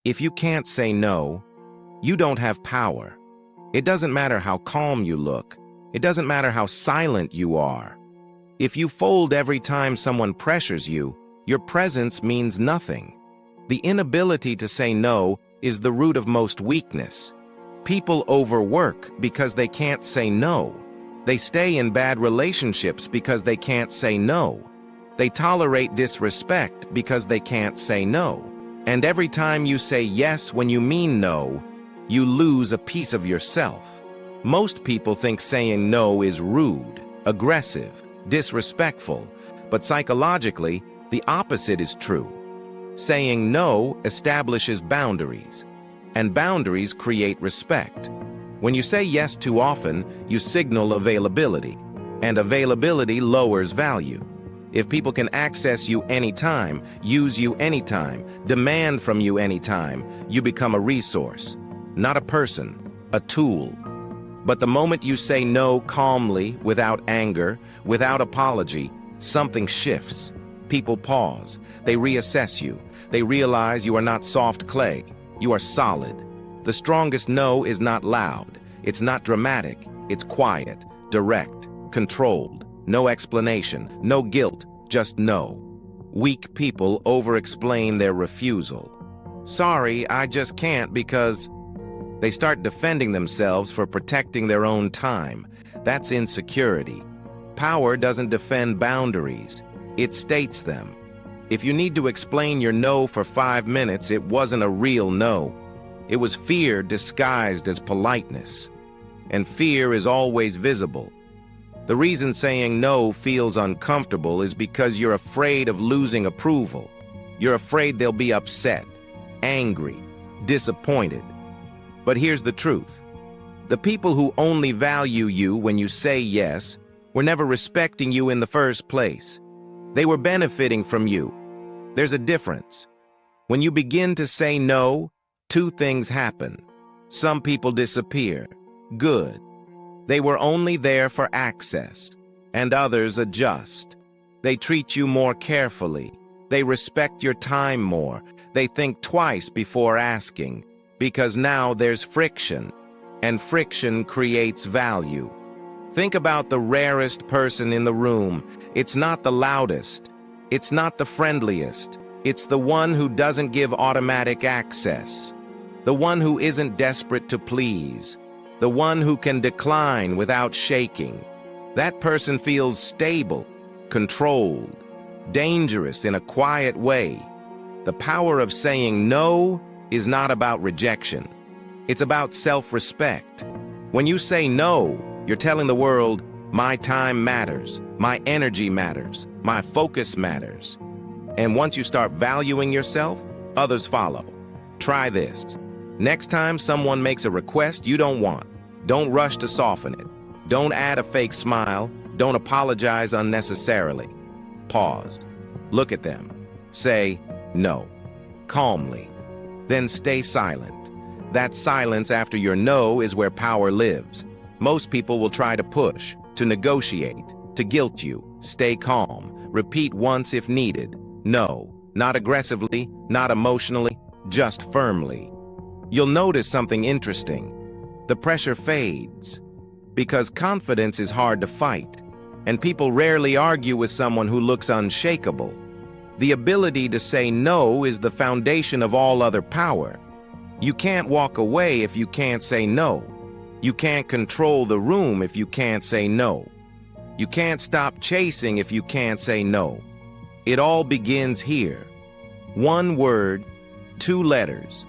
If you can't say no, you don't have power. It doesn't matter how calm you look. It doesn't matter how silent you are. If you fold every time someone pressures you, your presence means nothing. The inability to say no is the root of most weakness. People overwork because they can't say no. They stay in bad relationships because they can't say no. They tolerate disrespect because they can't say no. And every time you say yes when you mean no, you lose a piece of yourself. Most people think saying no is rude, aggressive, disrespectful, but psychologically, the opposite is true. Saying no establishes boundaries, and boundaries create respect. When you say yes too often, you signal availability, and availability lowers value. If people can access you anytime, use you anytime, demand from you anytime, you become a resource, not a person, a tool. But the moment you say no calmly, without anger, without apology, something shifts. People pause. They reassess you. They realize you are not soft clay. You are solid. The strongest no is not loud. It's not dramatic. It's quiet, direct, controlled. No explanation, no guilt, just no. Weak people over-explain their refusal. Sorry, I just can't because... They start defending themselves for protecting their own time. That's insecurity. Power doesn't defend boundaries. It states them. If you need to explain your no for 5 minutes, it wasn't a real no. It was fear disguised as politeness. And fear is always visible. The reason saying no feels uncomfortable is because you're afraid of losing approval. You're afraid they'll be upset, angry, disappointed. But here's the truth. The people who only value you when you say yes were never respecting you in the first place. They were benefiting from you. There's a difference. When you begin to say no, 2 things happen. Some people disappear. Good. They were only there for access. And others adjust. They treat you more carefully. They respect your time more. They think twice before asking. Because now there's friction, and friction creates value. Think about the rarest person in the room. It's not the loudest. It's not the friendliest. It's the one who doesn't give automatic access. The one who isn't desperate to please. The one who can decline without shaking. That person feels stable, controlled, dangerous in a quiet way. The power of saying no is not about rejection. It's about self-respect. When you say no, you're telling the world, my time matters, my energy matters, my focus matters. And once you start valuing yourself, others follow. Try this. Next time someone makes a request you don't want, don't rush to soften it. Don't add a fake smile. Don't apologize unnecessarily. Pause. Look at them. Say no. Calmly. Then stay silent. That silence after your no is where power lives. Most people will try to push, to negotiate, to guilt you. Stay calm. Repeat once if needed. No. Not aggressively, not emotionally, just firmly. You'll notice something interesting. The pressure fades. Because confidence is hard to fight. And people rarely argue with someone who looks unshakable. The ability to say no is the foundation of all other power. You can't walk away if you can't say no. You can't control the room if you can't say no. You can't stop chasing if you can't say no. It all begins here. 1 word, 2 letters.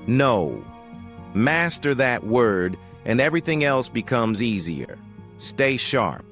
No. Master that word, and everything else becomes easier. Stay sharp.